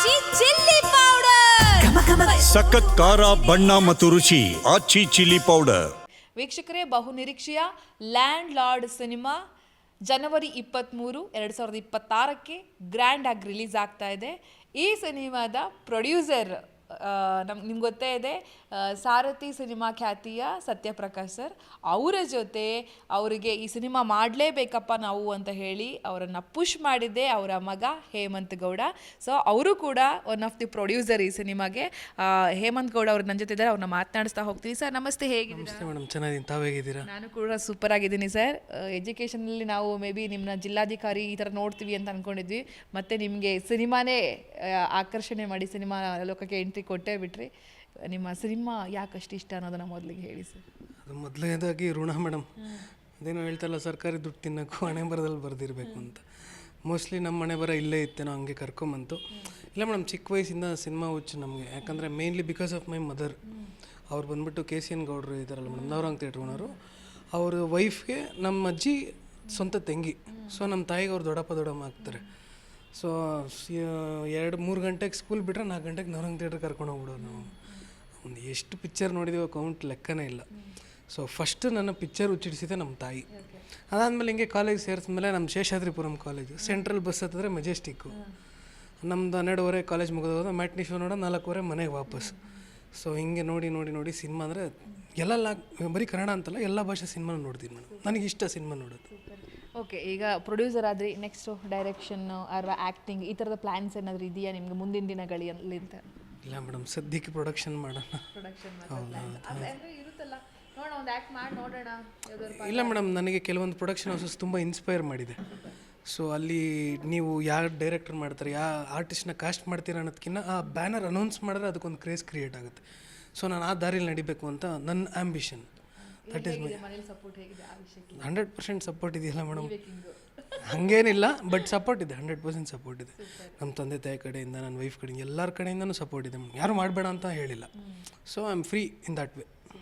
ಆಚಿ chilli powder ಸಖತ್ ಖಾರ ಬಣ್ಣ ಮತ್ತು ರುಚಿ ಆಚಿ ಚಿಲ್ಲಿ ಪೌಡರ್. ವೀಕ್ಷಕರೇ, ಬಹುನಿರೀಕ್ಷೆಯ ಲ್ಯಾಂಡ್ ಲಾರ್ಡ್ ಸಿನಿಮಾ ಜನವರಿ 23, 2026ಕ್ಕೆ ಗ್ರ್ಯಾಂಡ್ ಆಗಿ ರಿಲೀಸ್ ಆಗ್ತಾ ಇದೆ. ಈ ಸಿನಿಮಾದ ಪ್ರೊಡ್ಯೂಸರ್ ನಿಮ್ಗೆ ಗೊತ್ತೇ ಇದೆ, ಸಾರಥಿ ಸಿನಿಮಾ ಖ್ಯಾತಿಯ ಸತ್ಯಪ್ರಕಾಶ್ ಸರ್. ಅವರ ಜೊತೆ ಅವರಿಗೆ ಈ ಸಿನಿಮಾ ಮಾಡಲೇಬೇಕಪ್ಪ ನಾವು ಅಂತ ಹೇಳಿ ಅವರನ್ನು ಪುಷ್ ಮಾಡಿದ್ದೆ ಅವರ ಮಗ ಹೇಮಂತ್ ಗೌಡ. ಸೊ ಅವರು ಕೂಡ ಒನ್ ಆಫ್ ದಿ ಪ್ರೊಡ್ಯೂಸರ್ ಈ ಸಿನಿಮಾಗೆ. ಹೇಮಂತ್ ಗೌಡ ಅವರು ನನ್ನ ಜೊತೆ ಇದ್ದಾರೆ, ಅವ್ರನ್ನ ಮಾತನಾಡಿಸ್ತಾ ಹೋಗ್ತೀನಿ. ಸರ್ ನಮಸ್ತೆ, ಹೇಗಿದ್ದೀರಾ? ಮೇಡಮ್ ಚೆನ್ನಾಗಿದ್ದೀನಿ, ತಾವು ಹೇಗಿದ್ದೀರಾ? ನಾನು ಕೂಡ ಸೂಪರ್ ಆಗಿದ್ದೀನಿ ಸರ್. ಎಜುಕೇಷನಲ್ಲಿ ನಾವು ಮೇ ಬಿ ನಿಮ್ಮನ್ನ ಜಿಲ್ಲಾಧಿಕಾರಿ ಈ ಥರ ನೋಡ್ತೀವಿ ಅಂತ ಅಂದ್ಕೊಂಡಿದ್ವಿ, ಮತ್ತು ನಿಮಗೆ ಸಿನಿಮಾನೇ ಆಕರ್ಷಣೆ ಮಾಡಿ ಸಿನಿಮಾ ಲೋಕಕ್ಕೆ ಎಂಟ್ರಿ ಕೊಟ್ಟೇ ಬಿಟ್ರಿ. ನಿಮ್ಮ ಸಿನಿಮಾ ಯಾಕಷ್ಟು ಇಷ್ಟ ಅನ್ನೋದನ್ನ ಮೊದಲಿಗೆ ಹೇಳಿ ಸರ್. ಅದು ಮೊದಲನೇದಾಗಿ ಋಣ ಮೇಡಮ್. ಅದೇನೋ ಹೇಳ್ತಾರಲ್ಲ, ಸರ್ಕಾರಿ ದುಡ್ಡು ತಿನ್ನೋಕ್ಕೂ ಹಣೆ ಬರದಲ್ಲಿ ಬರೆದಿರಬೇಕು ಅಂತ. ಮೋಸ್ಟ್ಲಿ ನಮ್ಮ ಮನೆ ಬರ ಇಲ್ಲೇ ಇತ್ತೇನೋ, ಹಂಗೆ ಕರ್ಕೊಂಬಂತು. ಇಲ್ಲ ಮೇಡಮ್, ಚಿಕ್ಕ ವಯಸ್ಸಿಂದ ಸಿನಿಮಾ ಹುಚ್ಚು ನಮಗೆ. ಯಾಕಂದರೆ mainly because of my mother. ಅವ್ರು ಬಂದುಬಿಟ್ಟು KCN ಗೌಡರು ಇದ್ದಾರಲ್ಲ ಮೇಡಮ್, ನವರಂಗ್ ಥಿಯೇಟ್ರ್ ಓನರು. ಅವ್ರ ವೈಫ್ಗೆ ನಮ್ಮ ಅಜ್ಜಿ ಸ್ವಂತ ತಂಗಿ. ಸೊ ನಮ್ಮ ತಾಯಿಗೆ ಅವ್ರು ದೊಡ್ಡಮ್ಮ ಆಗ್ತಾರೆ. ಸೊ 2-3 ಗಂಟೆಗೆ ಸ್ಕೂಲ್ ಬಿಟ್ಟರೆ 4 ಗಂಟೆಗೆ ನವರಂಗ್ ಥಿಯೇಟ್ರ್ ಕರ್ಕೊಂಡು ಹೋಗ್ಬಿಡೋದು ನಾವು. ಒಂದು ಎಷ್ಟು ಪಿಕ್ಚರ್ ನೋಡಿದೀವೋ ಕೌಂಟ್ ಲೆಕ್ಕನೇ ಇಲ್ಲ. ಸೊ ಫಸ್ಟ್ ನನ್ನ ಪಿಕ್ಚರ್ ಹುಚ್ಚಿಡಿಸಿದೆ ನಮ್ಮ ತಾಯಿ. ಅದಾದಮೇಲೆ ಹಿಂಗೆ ಕಾಲೇಜ್ ಸೇರಿದ್ಮೇಲೆ ನಮ್ಮ ಶೇಷಾದ್ರಿಪುರಂ ಕಾಲೇಜು, ಸೆಂಟ್ರಲ್ ಬಸ್ ಹತ್ತಿದ್ರೆ ಮೆಜೆಸ್ಟಿಕ್ಕು. ನಮ್ಮದು 12:30 ಕಾಲೇಜ್ ಮುಗಿದೋದು, ಮ್ಯಾಟ್ನಿ ಶೋ ನೋಡೋ 4:15 ಮನೆಗೆ ವಾಪಸ್. ಸೊ ಹಿಂಗೆ ನೋಡಿ ಸಿನಿಮಾ ಅಂದರೆ ಎಲ್ಲ ಬರೀ ಕನ್ನಡ ಅಂತಲ್ಲ, ಎಲ್ಲ ಭಾಷೆ ಸಿನಿಮಾ ನೋಡ್ತೀನಿ ಮೇಡಮ್. ನನಗೆ ಇಷ್ಟ ಸಿನಿಮಾ ನೋಡೋದು. ಓಕೆ, ಈಗ ಪ್ರೊಡ್ಯೂಸರ್ ಆದರೆ ನೆಕ್ಸ್ಟು ಡೈರೆಕ್ಷನ್ ಅಥವಾ ಆ್ಯಕ್ಟಿಂಗ್ ಈ ಥರದ ಪ್ಲ್ಯಾನ್ಸ್ ಏನಾದರೂ ಇದೆಯಾ ನಿಮಗೆ ಮುಂದಿನ ದಿನಗಳಲ್ಲಿ ಅಂತ? ಇಲ್ಲ ಮೇಡಮ್, ಸದ್ಯಕ್ಕೆ ಪ್ರೊಡಕ್ಷನ್ ಮಾಡೋಣ. ಇಲ್ಲ ಮೇಡಮ್, ನನಗೆ ಕೆಲವೊಂದು ಪ್ರೊಡಕ್ಷನ್ ಹೌಸಸ್ ತುಂಬ ಇನ್ಸ್ಪೈರ್ ಮಾಡಿದೆ. ಸೊ ಅಲ್ಲಿ ನೀವು ಯಾರು ಡೈರೆಕ್ಟರ್ ಮಾಡ್ತಾರೆ, ಯಾವ ಆರ್ಟಿಸ್ಟ್ನ ಕಾಸ್ಟ್ ಮಾಡ್ತೀರ ಅನ್ನೋದಕ್ಕಿಂತ ಆ ಬ್ಯಾನರ್ ಅನೌನ್ಸ್ ಮಾಡಿದ್ರೆ ಅದಕ್ಕೊಂದು ಕ್ರೇಜ್ ಕ್ರಿಯೇಟ್ ಆಗುತ್ತೆ. ಸೊ ನಾನು ಆ ದಾರಿಲಿ ನಡಿಬೇಕು ಅಂತ ನನ್ನ ambition. That is my 100% support ಇದೆಯಲ್ಲ ಮೇಡಮ್. ಹಾಗೇನಿಲ್ಲ, ಬಟ್ ಸಪೋರ್ಟ್ ಇದೆ, 100% ಸಪೋರ್ಟ್ ಇದೆ. ನಮ್ಮ ತಂದೆ ತಾಯಿ ಕಡೆಯಿಂದ, ನನ್ನ ವೈಫ್ ಕಡೆಯಿಂದ, ಎಲ್ಲರ ಕಡೆಯಿಂದನೂ ಸಪೋರ್ಟ್ ಇದೆ. ಯಾರು ಮಾಡಬೇಡ ಅಂತ ಹೇಳಿಲ್ಲ. So I am free in that way.